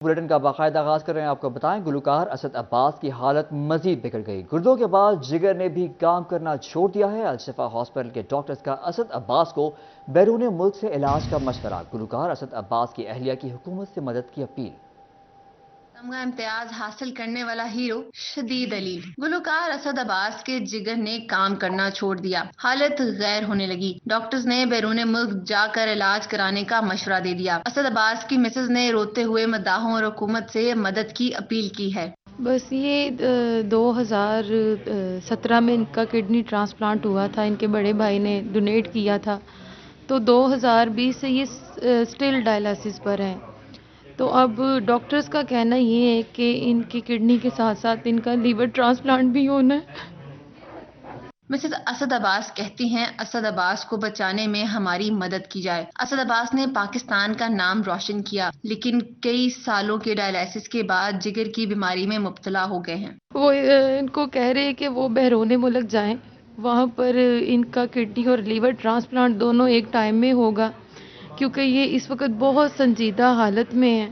Bulletin کا باقاعدہ آغاز کر رہے ہیں. آپ کو بتائیں گلوکار اسد عباس کی حالت مزید بگڑ گئی. گردوں کے بعد جگر نے بھی کام کرنا چھوڑ دیا ہے. الشفا ہاسپٹل کے ڈاکٹرز کا اسد عباس کو بیرون ملک سے علاج کا مشورہ. گلوکار اسد عباس کی اہلیہ کی حکومت سے مدد کی اپیل. تمغہ امتیاز حاصل کرنے والا ہیرو شدید علیل. گلوکار اسد عباس کے جگر نے کام کرنا چھوڑ دیا. حالت غیر ہونے لگی. ڈاکٹرز نے بیرون ملک جا کر علاج کرانے کا مشورہ دے دیا. اسد عباس کی مسز نے روتے ہوئے مداحوں اور حکومت سے مدد کی اپیل کی ہے. بس یہ 2017 میں ان کا کڈنی ٹرانسپلانٹ ہوا تھا. ان کے بڑے بھائی نے ڈونیٹ کیا تھا. تو 2020 سے یہ سٹل ڈائلسس پر ہیں. تو اب ڈاکٹرز کا کہنا یہ ہے کہ ان کی کڈنی کے ساتھ ساتھ ان کا لیور ٹرانسپلانٹ بھی ہونا ہے. مسز اسد عباس کہتی ہیں اسد عباس کو بچانے میں ہماری مدد کی جائے. اسد عباس نے پاکستان کا نام روشن کیا لیکن کئی سالوں کے ڈائلسس کے بعد جگر کی بیماری میں مبتلا ہو گئے ہیں. وہ ان کو کہہ رہے کہ وہ بیرون ملک جائیں. وہاں پر ان کا کڈنی اور لیور ٹرانسپلانٹ دونوں ایک ٹائم میں ہوگا کیونکہ یہ اس وقت بہت سنجیدہ حالت میں ہیں.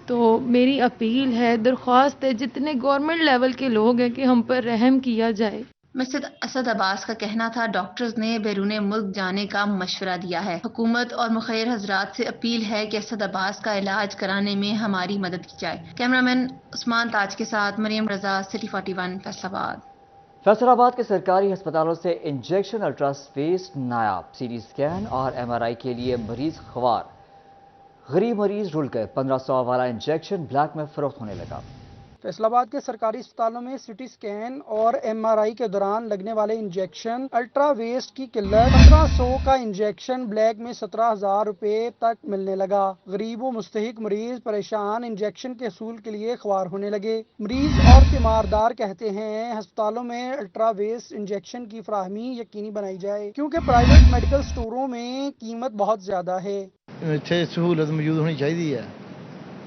تو میری اپیل ہے، درخواست ہے جتنے گورنمنٹ لیول کے لوگ ہیں کہ ہم پر رحم کیا جائے. مسز اسد عباس کا کہنا تھا ڈاکٹرز نے بیرون ملک جانے کا مشورہ دیا ہے. حکومت اور مخیر حضرات سے اپیل ہے کہ اسد عباس کا علاج کرانے میں ہماری مدد کی جائے. کیمرامین عثمان تاج کے ساتھ مریم رضا، سٹی 41، فیصل آباد. فیصل آباد کے سرکاری ہسپتالوں سے انجیکشن، الٹراسویسٹ نایاب، سی ٹی اسکین اور ایم آر آئی کے لیے مریض خوار. غریب مریض رل گئے. 1500 والا انجیکشن بلیک میں فروخت ہونے لگا. فیصل آباد کے سرکاری اسپتالوں میں سی ٹی اسکین اور ایم آر آئی کے دوران لگنے والے انجیکشن الٹرا ویسٹ کی قلت. 1500 کا انجیکشن بلیک میں 17,000 روپے تک ملنے لگا. غریب و مستحق مریض پریشان انجیکشن کے حصول کے لیے خوار ہونے لگے. مریض اور تیماردار کہتے ہیں ہسپتالوں میں الٹرا ویسٹ انجیکشن کی فراہمی یقینی بنائی جائے کیونکہ پرائیویٹ میڈیکل سٹوروں میں قیمت بہت زیادہ ہے. اتنے سہولت موجود ہونی چاہیے ہے،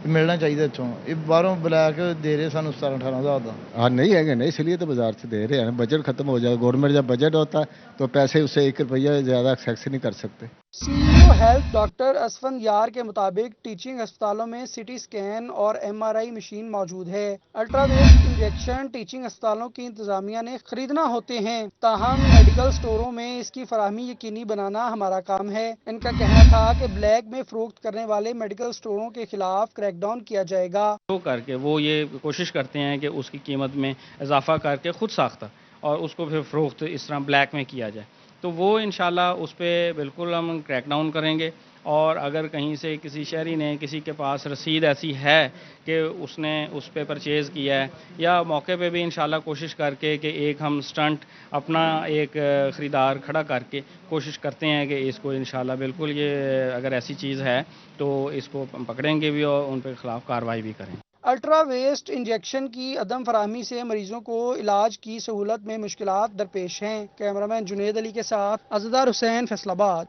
ملنا چاہیے اتوں. یہ باہروں بلیک دے رہے سانو 17-18 ہزار کا. ہاں نہیں ہے نا، اس لیے تو بازار سے دے رہے ہیں. بجٹ ختم ہو جائے. گورنمنٹ جب بجٹ ہوتا ہے تو پیسے اس سے 1 روپیہ زیادہ ایکسیس نہیں کر سکتے. سی E O health doctor Asfand یار کے مطابق ٹیچنگ اسپتالوں میں سی ٹی اسکین اور ایم آر آئی مشین موجود ہے. الٹرا ویسٹ انجیکشن ٹیچنگ اسپتالوں کی انتظامیہ نے خریدنا ہوتے ہیں، تاہم میڈیکل سٹوروں میں اس کی فراہمی یقینی بنانا ہمارا کام ہے. ان کا کہنا تھا کہ بلیک میں فروخت کرنے والے میڈیکل سٹوروں کے خلاف کریک ڈاؤن کیا جائے گا. کر کے وہ یہ کوشش کرتے ہیں کہ اس کی قیمت میں اضافہ کر کے خود ساختہ اور اس کو پھر فروخت اس طرح بلیک میں کیا جائے. تو وہ انشاءاللہ اس پہ بالکل ہم کریک ڈاؤن کریں گے. اور اگر کہیں سے کسی شہری نے کسی کے پاس رسید ایسی ہے کہ اس نے اس پہ پرچیز کیا ہے، یا موقع پہ بھی انشاءاللہ کوشش کر کے کہ ایک ہم سٹنٹ اپنا ایک خریدار کھڑا کر کے کوشش کرتے ہیں کہ اس کو انشاءاللہ بالکل یہ اگر ایسی چیز ہے تو اس کو پکڑیں گے بھی اور ان پہ خلاف کارروائی بھی کریں. الٹرا ویسٹ انجیکشن کی عدم فراہمی سے مریضوں کو علاج کی سہولت میں مشکلات درپیش ہیں. کیمرامین جنید علی کے ساتھ اظہر حسین، فیصل آباد.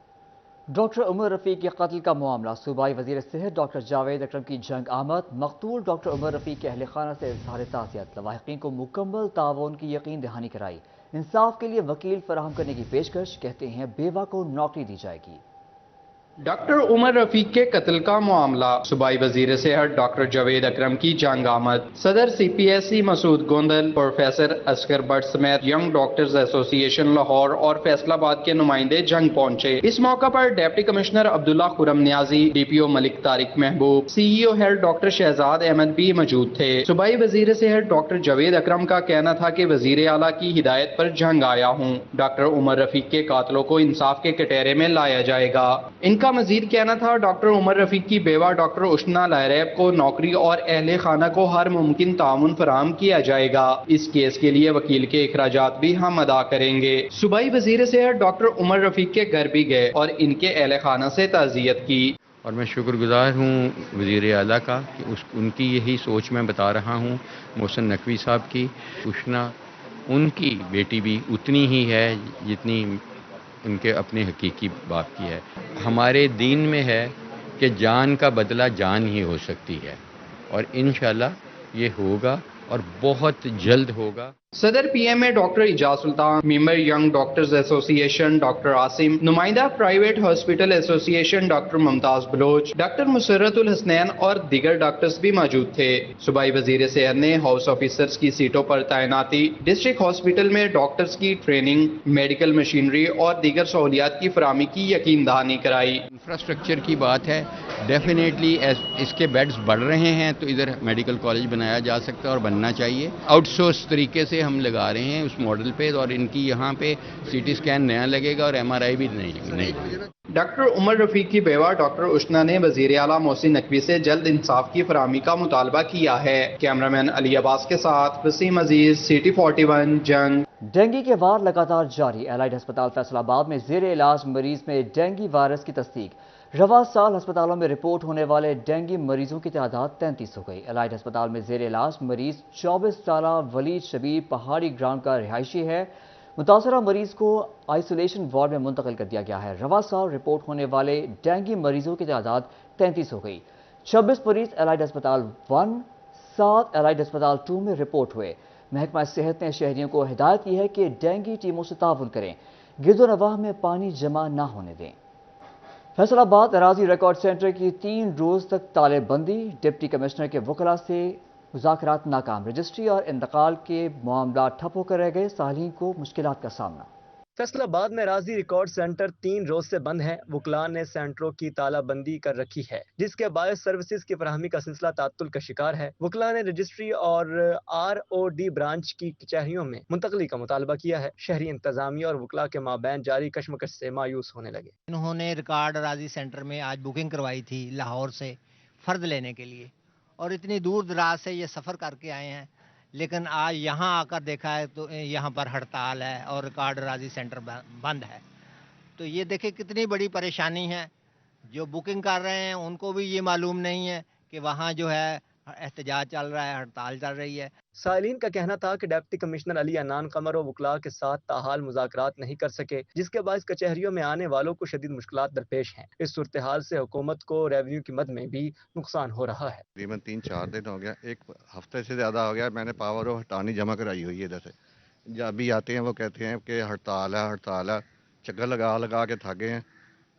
ڈاکٹر عمر رفیق کے قتل کا معاملہ. صوبائی وزیر صحت ڈاکٹر جاوید اکرم کی جنگ آمد. مقتول ڈاکٹر عمر رفیق کے اہل خانہ سے اظہار تعزیت. لواحقین کو مکمل تعاون کی یقین دہانی کرائی. انصاف کے لیے وکیل فراہم کرنے کی پیشکش. کہتے ہیں بیوہ کو نوکری دی جائے گی. ڈاکٹر عمر رفیق کے قتل کا معاملہ. صوبائی وزیر صحت ڈاکٹر جاوید اکرم کی جنگ آمد. صدر C P S C Masood Gondal, professor Asghar Butt سمیت young doctors association Lahore اور فیصل آباد کے نمائندے جنگ پہنچے. اس موقع پر deputy commissioner Abdullah Khurram Niazi, D P O Malik Tariq Mehboob, C E O health doctor Shahzad Ahmed بھی موجود تھے. صوبائی وزیر صحت ڈاکٹر جاوید اکرم کا کہنا تھا کہ وزیر اعلیٰ کی ہدایت پر جنگ آیا ہوں. ڈاکٹر عمر رفیق کے قاتلوں کو انصاف کے کٹہرے میں لایا جائے گا. ان کا مزید کہنا تھا ڈاکٹر عمر رفیق کی بیوہ ڈاکٹر اشنا لائریب کو نوکری اور اہل خانہ کو ہر ممکن تعاون فراہم کیا جائے گا. اس کیس کے لیے وکیل کے اخراجات بھی ہم ادا کریں گے. صوبائی وزیر صحت ڈاکٹر عمر رفیق کے گھر بھی گئے اور ان کے اہل خانہ سے تعزیت کی. اور میں شکر گزار ہوں وزیر اعلیٰ کا کہ ان کی یہی سوچ میں بتا رہا ہوں. محسن نقوی صاحب کی اشنا، ان کی بیٹی بھی اتنی ہی ہے جتنی ان کے اپنے حقیقی باپ کی ہے. ہمارے دین میں ہے کہ جان کا بدلہ جان ہی ہو سکتی ہے اور انشاءاللہ یہ ہوگا. اور بہت جلد ہوگا. सदर पीएम में doctor Ijaz Sultan, member young doctors association doctor Asim, नुमाइंदा private hospital association doctor Mumtaz Baloch, doctor Musarratul Hasnain और दीगर डॉक्टर्स भी मौजूद थे. सूबाई वजीर सेहत ने हाउस ऑफिसर्स की सीटों पर तैनाती, डिस्ट्रिक्ट हॉस्पिटल में डॉक्टर्स की ट्रेनिंग, मेडिकल मशीनरी और दीगर सहूलियात की फराहमी की यकीन दहानी कराई. इंफ्रास्ट्रक्चर की बात है, डेफिनेटली इसके बेड्स बढ़ रहे हैं तो इधर मेडिकल कॉलेज बनाया जा सकता है और बनना चाहिए. आउटसोर्स तरीके से हम लगा रहे हैं उस मॉडल पे, और इनकी यहाँ पे सीटी स्कैन नया लगेगा और एमआरआई भी नहीं. डॉक्टर उमर रफीक की बेवा डॉक्टर उष्ना ने वजीर आला मोहसिन नकवी से जल्द इंसाफ की फराहमी का मुतालबा किया है. कैमरामैन अली अब्बास के साथ वसीम अजीज, सिटी 41 जंग. डेंगू के वार लगातार जारी. एलाइड अस्पताल फैसलाबाद में जेर इलाज मरीज में डेंगू वायरस की तस्दीक. रवा साल अस्पतालों में रिपोर्ट होने वाले डेंगू मरीजों की तादाद 33 हो गई. एलाइड अस्पताल में जेर इलाज मरीज 24 साला वलीद शबीर पहाड़ी ग्राउंड का रिहायशी है. मुतासरा मरीज को आइसोलेशन वार्ड में मुंतकिल कर दिया गया है. रवा साल रिपोर्ट होने वाले डेंगू मरीजों की तादाद 33 हो गई. 26 मरीज एलाइड अस्पताल 1, 7 एलाइड अस्पताल 2 में रिपोर्ट हुए. महकमा सेहत ने शहरियों को हिदायत की है कि डेंगू टीमों से ताउन करें, गिरदोनवाह में पानी जमा ना होने दें. फैसलाबाद अराजी रिकॉर्ड सेंटर की 3 रोज तक तालेबंदी. डिप्टी कमिश्नर के वकला से मुज़ाकरात नाकाम. रजिस्ट्री और इंतकाल के मामला ठप होकर रह गए. सालीन को मुश्किलात का सामना. फैसलाबाद में राजी रिकॉर्ड सेंटर 3 रोज से बंद है. वकला ने सेंटरों की तालाबंदी कर रखी है, जिसके बायस सर्विसेज की फराहमी का सिलसिला तात्तुल का शिकार है. वकला ने रजिस्ट्री और ROD ब्रांच की कचहरियों में मुंतकली का मुतालबा किया है. शहरी इंतजामिया और वकला के माबैन जारी कशमकश से मायूस होने लगे. इन्होंने रिकॉर्ड राजी सेंटर में आज बुकिंग करवाई थी लाहौर से फर्द लेने के लिए, और इतनी दूर दराज से ये सफ़र करके आए हैं, लेकिन आज यहाँ आकर देखा है तो यहाँ पर हड़ताल है और रिकॉर्ड राजी सेंटर बंद है. तो ये देखें कितनी बड़ी परेशानी है. जो बुकिंग कर रहे हैं उनको भी ये मालूम नहीं है कि वहाँ जो है एहतजाज चल रहा है, हड़ताल चल रही है. साइलिन का कहना था कि डिप्टी कमिश्नर अली अनान कमर और वकला के साथ ताहाल मुज़ाकरात नहीं कर सके, जिसके बायस कचहरियों में आने वालों को शदीद मुश्किलात दरपेश हैं. इस सूरत हाल से हुकूमत को रेवेन्यू की मद में भी नुकसान हो रहा है. तकरीबन 3-4 दिन हो गया, एक हफ्ते से ज़्यादा हो गया. मैंने पावर ऑफ हटानी जमा कराई हुई है इधर से. जब भी आते हैं वो कहते हैं कि हड़ताल है. चक्कर लगा के थक गए हैं.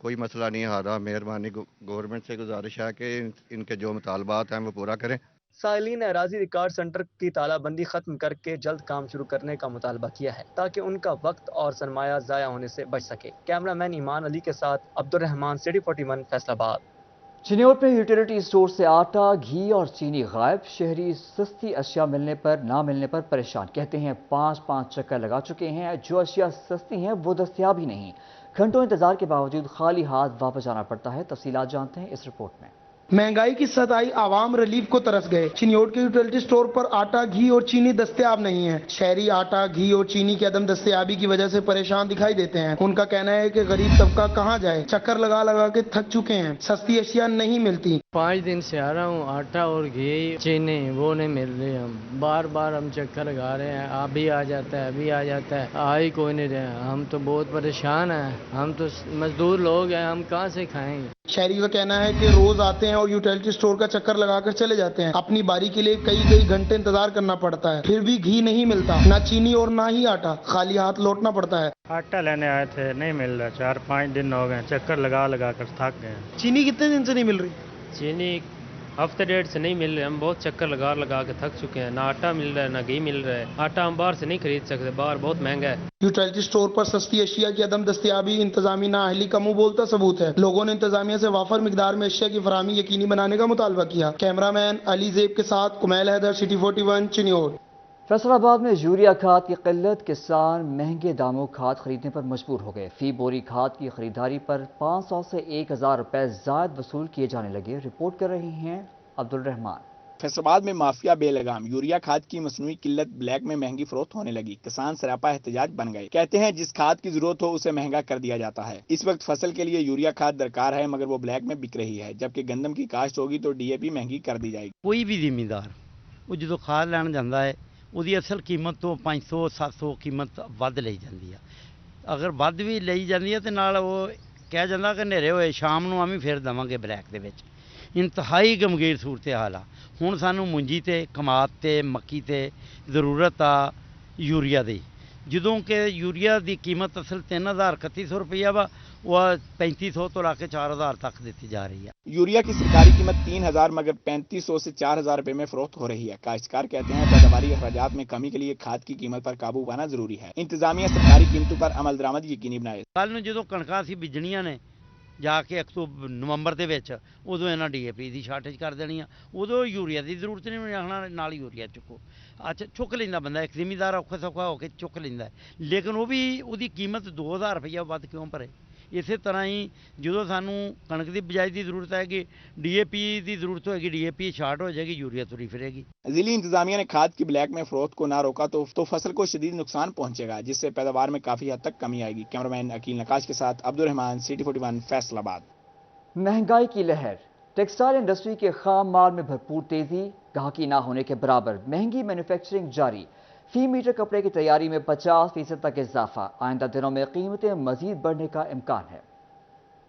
कोई मसला नहीं आ रहा. मेहरबानी गवर्नमेंट से गुजारिश है कि इनके जो मुतालबात हैं वो पूरा करें. साइलिन ने राजी रिकॉर्ड सेंटर की तालाबंदी खत्म करके जल्द काम शुरू करने का मुतालबा किया है, ताकि उनका वक्त और सरमाया ज़ाया होने से बच सके. कैमरामैन ईमान अली के साथ अब्दुर्रहमान, सिटी 41 फैसलाबाद. चिन्योट में यूटिलिटी स्टोर से आटा, घी और चीनी गायब. शहरी सस्ती अशिया ना मिलने पर परेशान. कहते हैं 5 चक्कर लगा चुके हैं, जो अशिया सस्ती हैं वो दस्तयाब ही नहीं. घंटों इंतजार के बावजूद खाली हाथ वापस जाना पड़ता है. तफसीलात जानते हैं इस रिपोर्ट में. महंगाई की सताई आवाम रिलीफ को तरस गए. चिन्योट के यूटिलिटी स्टोर पर आटा, घी और चीनी दस्तयाब नहीं है. शहरी आटा, घी और चीनी की अदम दस्तयाबी की वजह से परेशान दिखाई देते हैं. उनका कहना है कि गरीब तबका कहां जाए, चक्कर लगा के थक चुके हैं. सस्ती अशिया नहीं मिलती. 5 दिन से आ रहा हूँ. आटा और घी, चीनी वो नहीं मिल रही. हम बार हम चक्कर लगा रहे हैं. अभी आ जाता है, आ ही कोई नहीं रहे. हम तो बहुत परेशान हैं. हम तो मजदूर लोग हैं, हम कहाँ से खाएंगे. शहरी का कहना है कि रोज आते हैं और यूटिलिटी स्टोर का चक्कर लगाकर चले जाते हैं. अपनी बारी के लिए कई घंटे इंतजार करना पड़ता है. फिर भी घी नहीं मिलता, ना चीनी और ना ही आटा. खाली हाथ लौटना पड़ता है. आटा लेने आए थे, नहीं मिल रहा. 4-5 दिन हो गए, चक्कर लगा कर थक गए. चीनी कितने दिन से नहीं मिल रही? चीनी हफ्ते डेढ़ से नहीं मिल रहे. हम बहुत चक्कर लगा के थक चुके हैं. ना आटा मिल रहा है, ना घी मिल रहा है. आटा हम बाहर से नहीं खरीद सकते, बाहर बहुत महंगा है. यूटिलिटी स्टोर पर सस्ती अशिया की अदम दस्तयाबी इंतजामी नाअहली का मुंह बोलता सबूत है. लोगों ने इंतजामिया से वाफर मिकदार में अशिया की फराहमी यकीनी बनाने का मुतालबा किया. कैमरामैन अली ज़ेब के साथ कुमैल हैदर, सिटी 41 चिन्योट. फैसलाबाद में यूरिया खाद की किल्लत. किसान महंगे दामों खाद खरीदने पर मजबूर हो गए. फी बोरी खाद की खरीदारी पर 500 से 1000 रुपए ज़ायद वसूल किए जाने लगे. रिपोर्ट कर रही हैं अब्दुल रहमान. फैसलाबाद में माफिया बेलगाम. यूरिया खाद की मसनूई किल्लत ब्लैक में महंगी फरोख्त होने लगी. किसान सरापा एहतजाज बन गए. कहते हैं जिस खाद की जरूरत हो उसे महंगा कर दिया जाता है. इस वक्त फसल के लिए यूरिया खाद दरकार है, मगर वो ब्लैक में बिक रही है. जबकि गंदम की काश्त होगी तो DAP महंगी कर दी जाएगी. कोई भी जिमीदार वो जो खाद लैन जाता है ਉਹਦੀ ਅਸਲ ਕੀਮਤ ਤੋਂ 500-700 ਕੀਮਤ ਵੱਧ ਲਈ ਜਾਂਦੀ ਆ. ਅਗਰ ਵੱਧ ਵੀ ਲਈ ਜਾਂਦੀ ਹੈ ਤੇ ਨਾਲ ਉਹ ਕਹਿ ਜਾਂਦਾ ਕਿ ਹਨੇਰੇ ਹੋਏ ਸ਼ਾਮ ਨੂੰ ਆਵੇਂ ਫਿਰ ਦੇਵਾਂਗੇ ਬਲੈਕ ਦੇ ਵਿੱਚ. ਇੰਤਹਾਈ ਗਮਗੀਰ ਸੂਰਤ ਹਾਲ ਆ। ਹੁਣ ਸਾਨੂੰ ਮੁੰਜੀ ਤੇ ਕਮਾਦ ਤੇ ਮੱਕੀ ਤੇ ਜ਼ਰੂਰਤ ਆ ਯੂਰੀਆ ਦੀ, ਜਦੋਂ ਕਿ ਯੂਰੀਆ ਦੀ ਕੀਮਤ ਅਸਲ 3,3100 ਰੁਪਈਆ ਵਾ, وہ 3500 تو لا کے 4000 تک دیتی جا رہی ہے۔ یوریا کی سرکاری قیمت 3000 مگر 3500 سے 4000 روپے میں فروخت ہو رہی ہے۔ کاشتکار کہتے ہیں پیداواری اخراجات میں کمی کے لیے کھاد کی قیمت پر قابو پانا ضروری ہے۔ انتظامیہ سرکاری قیمتوں پر عمل درآمد یقینی بنائے۔ کل نوں جدوں کنکاں سی بجنیاں نے جا کے اکتوبر نومبر دے وچ ادو انہاں D A P the shortage کر دینی، ادو یوریا دی ضرورت نہیں آخنا نال یوریا چکو۔ اچھا چک لیندا بندہ، ایک زمیندار اوکھا سوکھا ہو کے چک لیندا ہے، لیکن وہ بھی وہਦੀ قیمت 2000 روپیہ ود کیوں بھرے؟ اسی طرح ہی جدوں سانوں کنک دی بجائی دی ضرورت ہے کہ ڈی اے پی دی ضرورت ہوئے گی، ڈی اے پی شارٹ ہو جائے گی، یوریا تری پھرے گی۔ ضلعی انتظامیہ نے کھاد کی بلیک میں فروخت کو نہ روکا تو فصل کو شدید نقصان پہنچے گا، جس سے پیداوار میں کافی حد تک کمی آئے گی۔ کیمرامین عقیل نقاش کے ساتھ عبدالرحمان، سٹی 41 فیصل آباد۔ مہنگائی کی لہر، ٹیکسٹائل انڈسٹری کے خام مال میں بھرپور تیزی، گاہکی نہ ہونے کے برابر مہنگی مینوفیکچرنگ جاری، فی میٹر کپڑے کی تیاری میں 50% تک اضافہ، آئندہ دنوں میں قیمتیں مزید بڑھنے کا امکان ہے۔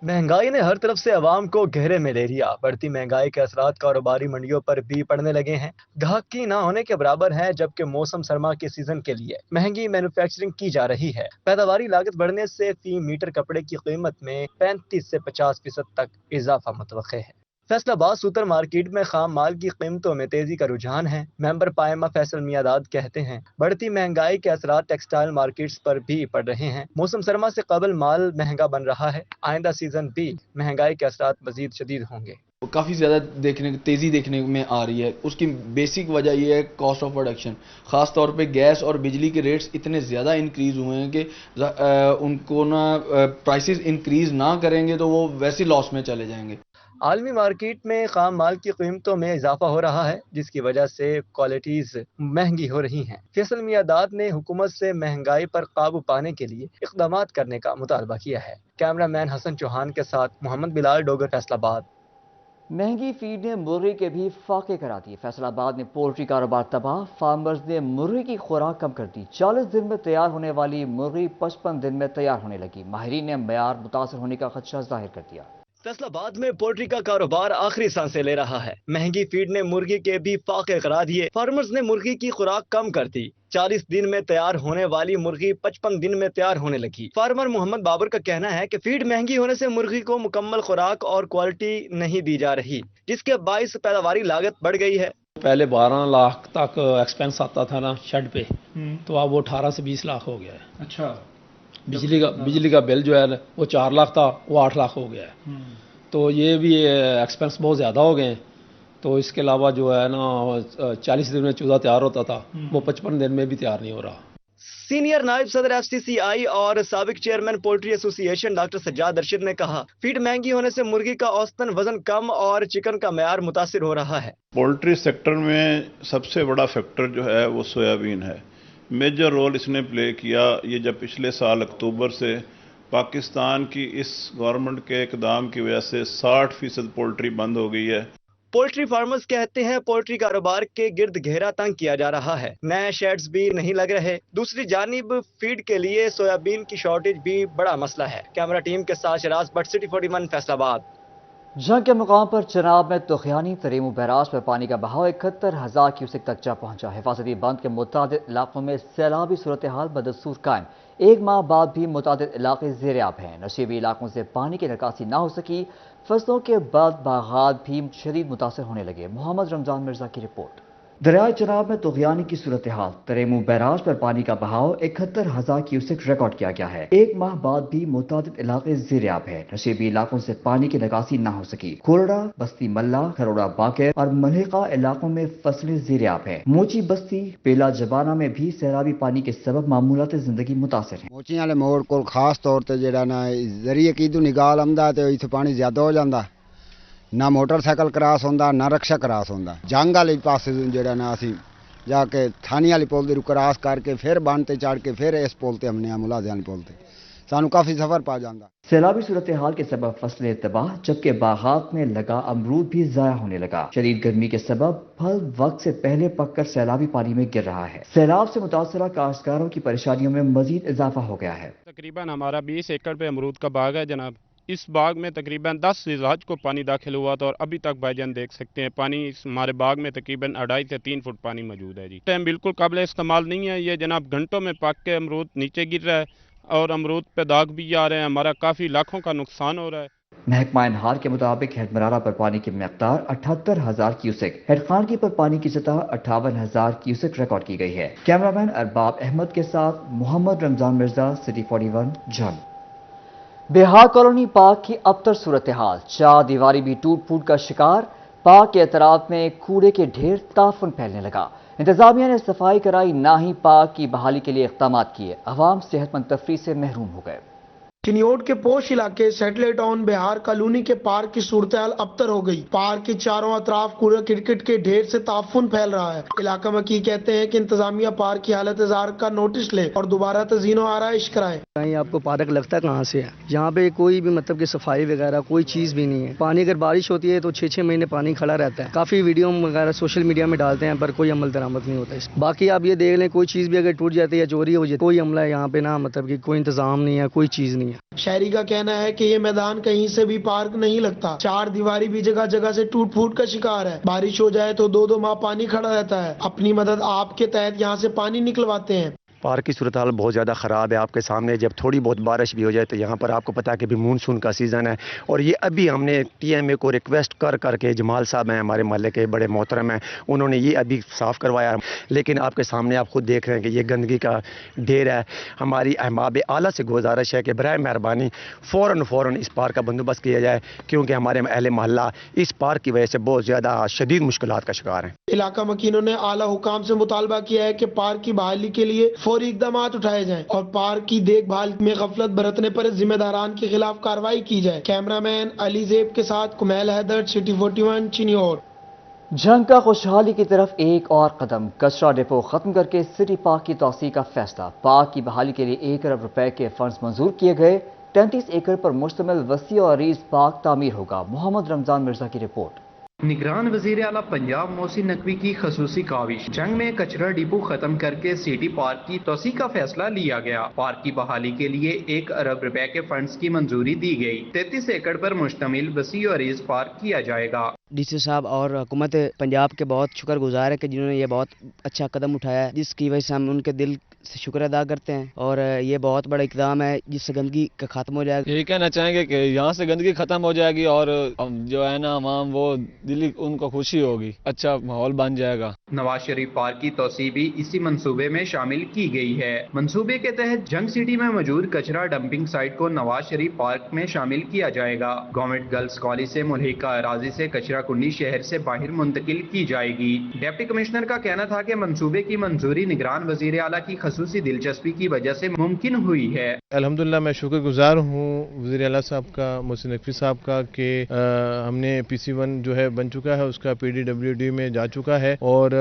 مہنگائی نے ہر طرف سے عوام کو گہرے میں لے لیا۔ بڑھتی مہنگائی کے اثرات کاروباری منڈیوں پر بھی پڑنے لگے ہیں۔ گاہکی نہ ہونے کے برابر ہے، جبکہ موسم سرما کے سیزن کے لیے مہنگی مینوفیکچرنگ کی جا رہی ہے۔ پیداواری لاگت بڑھنے سے فی میٹر کپڑے کی قیمت میں 35 سے 50% تک اضافہ متوقع ہے۔ فیصل آباد سوپر مارکیٹ میں خام مال کی قیمتوں میں تیزی کا رجحان ہے۔ ممبر پائمہ فیصل میاداد کہتے ہیں بڑھتی مہنگائی کے اثرات ٹیکسٹائل مارکیٹس پر بھی پڑ رہے ہیں۔ موسم سرما سے قبل مال مہنگا بن رہا ہے، آئندہ سیزن بھی مہنگائی کے اثرات مزید شدید ہوں گے۔ کافی زیادہ تیزی دیکھنے میں آ رہی ہے۔ اس کی بیسک وجہ یہ ہے کاسٹ آف پروڈکشن، خاص طور پہ گیس اور بجلی کے ریٹس اتنے زیادہ انکریز ہوئے ہیں کہ ان کو نا پرائسز انکریز نہ کریں گے تو وہ ویسے لاس میں چلے جائیں گے۔ عالمی مارکیٹ میں خام مال کی قیمتوں میں اضافہ ہو رہا ہے، جس کی وجہ سے کوالٹیز مہنگی ہو رہی ہیں۔ فیصل میاداد نے حکومت سے مہنگائی پر قابو پانے کے لیے اقدامات کرنے کا مطالبہ کیا ہے۔ کیمرہ مین حسن چوہان کے ساتھ محمد بلال ڈوگر، فیصل آباد۔ مہنگی فیڈ نے مرغی کے بھی فاقے کرا دیے۔ فیصل آباد میں پولٹری کاروبار تباہ، فارمرز نے مرغی کی خوراک کم کر دی۔ 40 دن میں تیار ہونے والی مرغی 55 دن میں تیار ہونے لگی۔ ماہرین نے معیار متاثر ہونے کا خدشہ ظاہر کر دیا۔ فیصل آباد میں پولٹری کا کاروبار آخری سانسیں لے رہا ہے۔ مہنگی فیڈ نے مرغی کے بھی فاقے کرا دیے۔ فارمرز نے مرغی کی خوراک کم کر دی۔ 40 دن میں تیار ہونے والی مرغی 55 دن میں تیار ہونے لگی۔ فارمر محمد بابر کا کہنا ہے کہ فیڈ مہنگی ہونے سے مرغی کو مکمل خوراک اور کوالٹی نہیں دی جا رہی، جس کے باعث پیداواری لاگت بڑھ گئی ہے۔ پہلے 12 لاکھ تک ایکسپینس آتا تھا نا شیڈ پہ، تو اب وہ 18 سے 20 لاکھ ہو گیا ہے۔ اچھا، بجلی کا بل جو ہے وہ 4 لاکھ تھا، وہ 8 لاکھ ہو گیا ہے۔ تو یہ بھی ایکسپینس بہت زیادہ ہو گئے ہیں۔ تو اس کے علاوہ جو ہے نا 40 دن میں چوزا تیار ہوتا تھا، وہ 55 دن میں بھی تیار نہیں ہو رہا۔ سینئر نائب صدر FCCI اور سابق چیئرمین پولٹری ایسوسی ایشن ڈاکٹر سجاد ارشد نے کہا فیڈ مہنگی ہونے سے مرغی کا اوسطاً وزن کم اور چکن کا معیار متاثر ہو رہا ہے۔ پولٹری سیکٹر میں سب سے بڑا فیکٹر جو ہے وہ سویابین ہے۔ میجر رول اس نے پلے کیا۔ یہ جب پچھلے سال اکتوبر سے پاکستان کی اس گورنمنٹ کے اقدام کی وجہ سے 60% پولٹری بند ہو گئی ہے۔ پولٹری فارمرز کہتے ہیں پولٹری کاروبار کے گرد گھیرا تنگ کیا جا رہا ہے، نئے شیڈز بھی نہیں لگ رہے۔ دوسری جانب فیڈ کے لیے سویابین کی شارٹیج بھی بڑا مسئلہ ہے۔ کیمرہ ٹیم کے ساتھ شراز بٹ، سٹی 41 فیصل آباد۔ جنگ کے مقام پر چناب میں طغیانی تریمو بیراج پر پانی کا بہاؤ 71,000 کیوسک تک جا پہنچا۔ حفاظتی بند کے متعدد علاقوں میں سیلابی صورتحال بدستور قائم۔ 1 ماہ بعد بھی متعدد علاقے زیر آب ہیں۔ نشیبی علاقوں سے پانی کی نکاسی نہ ہو سکی، فصلوں کے بعد باغات بھی شدید متاثر ہونے لگے۔ محمد رمضان مرزا کی رپورٹ۔ دریائے چناب میں طغیانی کی صورتحال، تریمو بیراج پر پانی کا بہاؤ 71,000 کیوسک ریکارڈ کیا گیا ہے۔ 1 ماہ بعد بھی متعدد علاقے زیر آب ہیں۔ نشیبی علاقوں سے پانی کی نکاسی نہ ہو سکی۔ کھولڑا، بستی ملا، کھروڑا باقر اور ملحقہ علاقوں میں فصلیں زیر آب ہیں۔ موچی بستی، پیلا جبانہ میں بھی سیلابی پانی کے سبب معمولات زندگی متاثر ہیں۔ موچی والے موڑ کو خاص طور تے جڑا نا ذریعے کی نگال آمدا تے اتنے پانی زیادہ ہو جاتا، نہ موٹر سائیکل کراس ہوندا نہ رکشا کراس ہوندا۔ جنگ والے پاسے جڑا نا اسی جا کے تھانی والی پول دی کراس کر کے پھر بن تے چڑھ کے پھر اس پول تے ہم نے ملازم والی پول تے سانو کافی سفر پا جاتا۔ سیلابی صورتحال کے سبب فصلیں تباہ، جبکہ باغات میں لگا امرود بھی ضائع ہونے لگا۔ شدید گرمی کے سبب پھل وقت سے پہلے پک کر سیلابی پانی میں گر رہا ہے۔ سیلاب سے متاثرہ کاشتکاروں کی پریشانیوں میں مزید اضافہ ہو گیا ہے۔ تقریباً ہمارا 20 ایکڑ پہ امرود کا باغ ہے جناب، इस बाग में तकरीबन 10 ज़िलहज को पानी दाखिल हुआ था और अभी तक भाईजान देख सकते हैं पानी हमारे बाग में तकरीबन 2.5 से 3 फुट पानी मौजूद है जी। टाइम बिल्कुल काबिल इस्तेमाल नहीं है, ये जनाब घंटों में पक के अमरूद नीचे गिर रहा है और अमरूद पे दाग भी आ रहे हैं, हमारा काफ़ी लाखों का नुकसान हो रहा है। महकमा इनहार के मुताबिक हेडमरारा पर पानी की मकदार 78,000 क्यूसेक, हेडखानगी पर पानी की सतह 58,000 क्यूसेक रिकॉर्ड की गई है। कैमरामैन अरबाब अहमद के साथ मोहम्मद रमजान मिर्जा, सिटी 41 जंग। बिहार कॉलोनी पार्क की अबतर सूरत हाल, चार दीवारी भी टूट फूट का शिकार, पार्क के अतराफ में कूड़े के ढेर ताफुन फैलने लगा। इंतजामिया ने सफाई कराई, ना ही पार्क की बहाली के लिए इक़दाम किए, अवाम सेहतमंद तफरीह से महरूम हो गए। चिनियोट के पोश इलाके सैटेलाइट टाउन बिहार कॉलोनी के पार्क की सूरत हाल अबतर हो गई। पार्क के चारों अतराफ कूड़ा क्रिकेट के ढेर से ताफुन फैल रहा है। इलाका मकी कहते हैं कि इंतजामिया पार्क की हालत जार का नोटिस ले और दोबारा तज़ीनो आराइश कराए। कहीं आपको पार्क लगता कहाँ से है? यहाँ पे कोई भी मतलब की सफाई वगैरह कोई चीज भी नहीं है। पानी अगर बारिश होती है तो 6-6 महीने पानी खड़ा रहता है। काफी वीडियो वगैरह सोशल मीडिया में डालते हैं पर कोई अमल दरामद नहीं होता है। बाकी आप ये देख लें, कोई चीज भी अगर टूट जाती है या चोरी हो जाती है, कोई अमला यहाँ पे ना मतलब की कोई इंतजाम नहीं है, कोई चीज नहीं है। शहरी का कहना है कि ये मैदान कहीं से भी पार्क नहीं लगता। चार दीवारी भी जगह जगह से टूट फूट का शिकार है। बारिश हो जाए तो 2-2 माह पानी खड़ा रहता है। अपनी मदद आपके तहत यहाँ से पानी निकलवाते हैं। पार्क की सूरत हाल बहुत ज़्यादा ख़राब है। आपके सामने जब थोड़ी बहुत बारिश भी हो जाए तो यहाँ पर आपको पता है कि भी मानसून का सीज़न है और ये अभी हमने TMA को रिक्वेस्ट कर करके, जमाल साहब हैं हमारे महल्ले के बड़े मोहतरम हैं, उन्होंने ये अभी साफ़ करवाया, लेकिन आपके सामने आप खुद देख रहे हैं कि ये गंदगी का ढेर है। हमारी अहबाब आला से गुजारिश है कि बराए मेहरबानी फ़ौरन इस पार्क का बंदोबस्त किया जाए, क्योंकि हमारे अहले महल्ला इस पार्क की वजह से बहुत ज़्यादा शदीद मुश्किलात का शिकार हैं। इलाका मकीनों ने आला हुकाम से मुतालबा किया है कि पार्क की बहाली के लिए फौरी इकदाम उठाए जाएं और पार्क की देखभाल में गफलत बरतने पर जिम्मेदारान के खिलाफ कार्रवाई की जाए। कैमरामैन अली ज़ेब के साथ कुमैल हैदर, सिटी 41 चिनियोट। जंग का खुशहाली की तरफ एक और कदम, कचरा डिपो खत्म करके सिटी पार्क की तौसीह का फैसला। पार्क की बहाली के लिए 1 अरब रुपए के फंड्स मंजूर किए गए। 33 एकड़ पर मुश्तमिल वसी और अरीज पार्क तामीर होगा। मोहम्मद रमजान मिर्जा की रिपोर्ट। निगरान वज़ीर आला पंजाब मोहसिन नकवी की खसूसी काविश, जंग में कचरा डिपो खत्म करके सिटी पार्क की तोसी का फैसला लिया गया। पार्क की बहाली के लिए 1 अरब रुपए के फंड्स की मंजूरी दी गई। 33 एकड़ पर मुश्तमिल वसी और अरीज पार्क किया जाएगा। DC साहब और हुकूमत पंजाब के बहुत शुक्रगुजार है कि जिन्होंने ये बहुत अच्छा कदम उठाया है, जिसकी वजह से हम उनके दिल से शुक्र अदा करते हैं और ये बहुत बड़ा इकदाम है जिससे गंदगी का खत्म हो जाएगा। यही कहना चाहेंगे कि यहाँ से गंदगी खत्म हो जाएगी और जो है ना अवाम वो दिली उनको खुशी होगी, अच्छा माहौल बन जाएगा। नवाज शरीफ पार्क की तोसी भी इसी मंसूबे में शामिल की गई है। मंसूबे के तहत जंग सिटी में मौजूद कचरा डंपिंग साइट को नवाज शरीफ पार्क में शामिल किया जाएगा। गवर्नमेंट गर्ल्स कॉलेज से मुल्हिका अराजी से कचरा कुंडी शहर से बाहर मुंतकिल की जाएगी। डिप्टी कमिश्नर का कहना था कि मंसूबे की मंजूरी निगरान वजीर आला की खसूसी दिलचस्पी की वजह से मुमकिन हुई है। अल्हम्दुलिल्लाह मैं शुक्रगुजार हूँ वज़ीर आला साहब का, मोहसिन नकवी साहब का, कि हमने PC1 जो है बन चुका है, उसका PDWD में जा चुका है और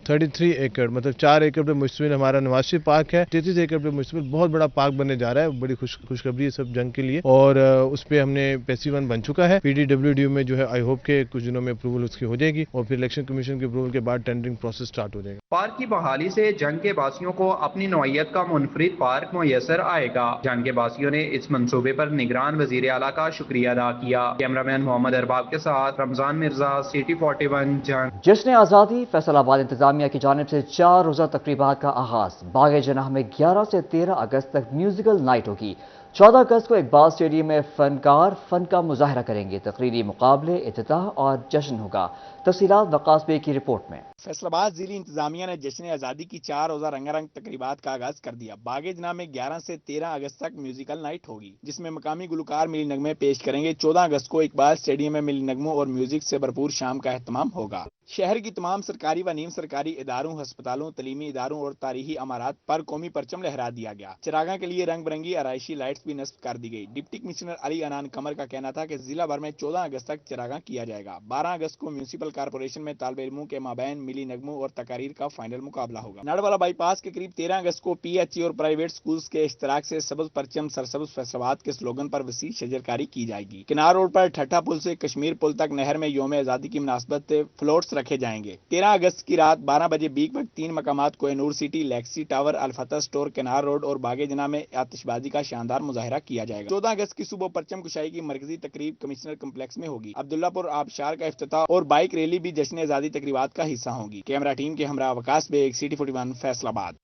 33 एकड़ मतलब 4 एकड़ पे मुश्तमिल हमारा नवाज शरीफ पार्क है। 33 एकड़ पे मुश्तमिल बहुत बड़ा पार्क बनने जा रहा है। बड़ी खुशखबरी है सब जंग के लिए और उस पर हमने PC1 बन चुका है। PDWD में जो है आई होप के कुछ दिनों में अप्रूवल उसकी हो जाएगी और फिर इलेक्शन कमीशन के अप्रूवल के बाद टेंडरिंग प्रोसेस स्टार्ट हो जाएगा। पार्क की बहाली से जंग के बासियों को अपनी नौइयत का मुनफरिद पार्क मुयसर आएगा। जंग के बासियों ने इस मंसूबे पर निगरान वजीर आला का शुक्रिया अदा किया। कैमरामैन मोहम्मद अरबाब के साथ रमजान मिर्जा, सिटी 41 जंग। जश्न आज़ादी फैसलाबाद इंतजामिया की जानिब से 4 रोज़ा तकरीबात का आगाज। बाग जनाह में 11 से 13 अगस्त तक म्यूजिकल नाइट होगी। 14 अगस्त को इकबाल स्टेडियम में फनकार फन का मुजाहरा करेंगे। तकरीरी मुकाबले, इफ्तिताह और जश्न होगा। तफसीलात वकास बे की रिपोर्ट में। फैसलाबाद जिली इंतजामिया ने जश्न आज़ादी की 4 रोज़ा रंगारंग तकरीबात का आगाज कर दिया। बागे जना में 11 से 13 अगस्त तक म्यूजिकल नाइट होगी, जिसमें मकामी गुलकार मिली नगमे पेश करेंगे। 14 अगस्त को इकबाल स्टेडियम में मिली नगमों और म्यूजिक से भरपूर शाम का एहतमाम होगा। शहर की तमाम सरकारी व नीम सरकारी इदारों, अस्पतालों, तलीमी इदारों और तारीखी अमारात पर कौमी परचम लहरा दिया गया। चिरागा के लिए रंग बिरंगी आराइशी लाइट्स भी नस्ब कर दी गई। डिप्टी कमिश्नर अली अनान कमर का कहना था कि जिला भर में 14 अगस्त तक चिरागा किया जाएगा। 12 अगस्त को म्यूनिसिपल कॉर्पोरेशन में तालिब इल्मों के माबैन मिली नगमों और तकारीर का फाइनल मुकाबला होगा। नाड़वाला बाईपास के करीब 13 अगस्त को PHE और प्राइवेट स्कूल्स के इश्तराक से सबज परचम सरसब्ज फैसलाबाद के स्लोगन पर वसी शजरकारी की जाएगी। किनार रोड पर ठट्ठा पुल से कश्मीर पुल तक नहर में यौम आज़ादी की मुनासबत से फ्लोट्स रखे जाएंगे। 13 अगस्त की रात 12 बजे बीक वक्त 3 मकामात कोहिनूर सिटी, लेक्सी टावर, अलफता स्टोर, किनार रोड और बागे जना में आतिशबाजी का शानदार मुजाहिरा किया जाएगा। 14 अगस्त की सुबह परचम कुशाई की मरकजी तकरीब कमिश्नर कम्प्लेक्स में होगी। अब्दुल्लापुर आबशार का इफ्तिताह और बाइक रैली भी जश्न आज़ादी तकरीबात का हिस्सा होगी। कैमरा टीम के हमरा वकास बेग, सिटी 41 फैसलाबाद।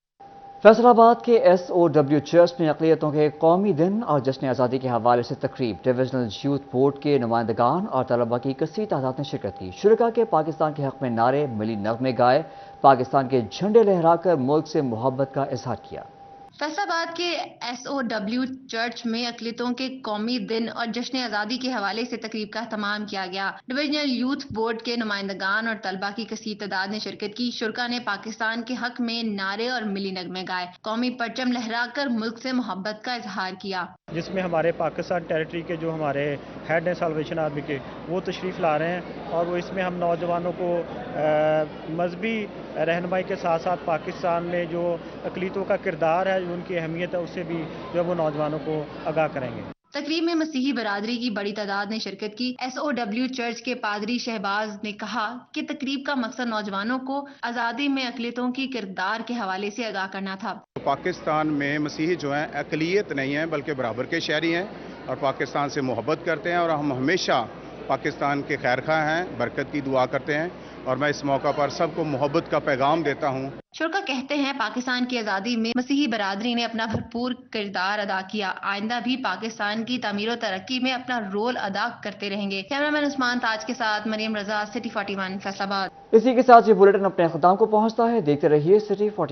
फैसलाबाद के SOW चर्च में अक़लियतों के कौमी दिन और जश्न आज़ादी के हवाले से तकरीब। डिविजनल यूथ बोर्ड के नुमाइंदगान और तलबा की कसीर तादाद ने शिरकत की। शुरका के पाकिस्तान के हक़ में नारे, मिली नग़मे गाए, पाकिस्तान के झंडे लहराकर मुल्क से मोहब्बत का इजहार किया। फैसलाबाद के SOW चर्च में अक़लियतों के कौमी दिन और जश्न आज़ादी के हवाले से तकरीब का एहतमाम किया गया। डिविजनल यूथ बोर्ड के नुमाइंदगान और तलबा की कसीर तादाद ने शिरकत की। शुरका ने पाकिस्तान के हक में नारे और मिली नगमे गाए, कौमी परचम लहराकर मुल्क से मोहब्बत का इजहार किया। जिसमें हमारे पाकिस्तान टेरिटरी के जो हमारे हेड हैं साल्वेशन आर्मी के, वो तशरीफ़ ला रहे हैं और वो इसमें हम नौजवानों को मजहबी रहनुमाई के साथ साथ पाकिस्तान में जो अक़लियतों का किरदार है, जो उनकी अहमियत है, उससे भी जो वो नौजवानों को आगाह करेंगे। तकरीब में मसीही बरादरी की बड़ी तादाद ने शिरकत की। SOW चर्च के पादरी शहबाज ने कहा कि तकरीब का मकसद नौजवानों को आज़ादी में अक़लियतों की किरदार के हवाले से आगाह करना था। पाकिस्तान में मसीही जो हैं अक़लियत नहीं हैं बल्कि बराबर के शहरी हैं और पाकिस्तान से मोहब्बत करते हैं और हम हमेशा पाकिस्तान के खैर खा हैं, बरकत की दुआ करते हैं और मैं इस मौका पर सबको मोहब्बत का पैगाम देता हूँ। शुरका कहते हैं पाकिस्तान की आज़ादी में मसीही बरादरी ने अपना भरपूर किरदार अदा किया। आइंदा भी पाकिस्तान की तामीर और तरक्की में अपना रोल अदा करते रहेंगे। कैमरामैन उस्मान ताज के साथ मरियम रजा, सिटी 41 फैसलाबाद। इसी के साथ ये बुलेटिन अपने अख्ताम को पहुँचता है। देखते रहिए सिटी 41।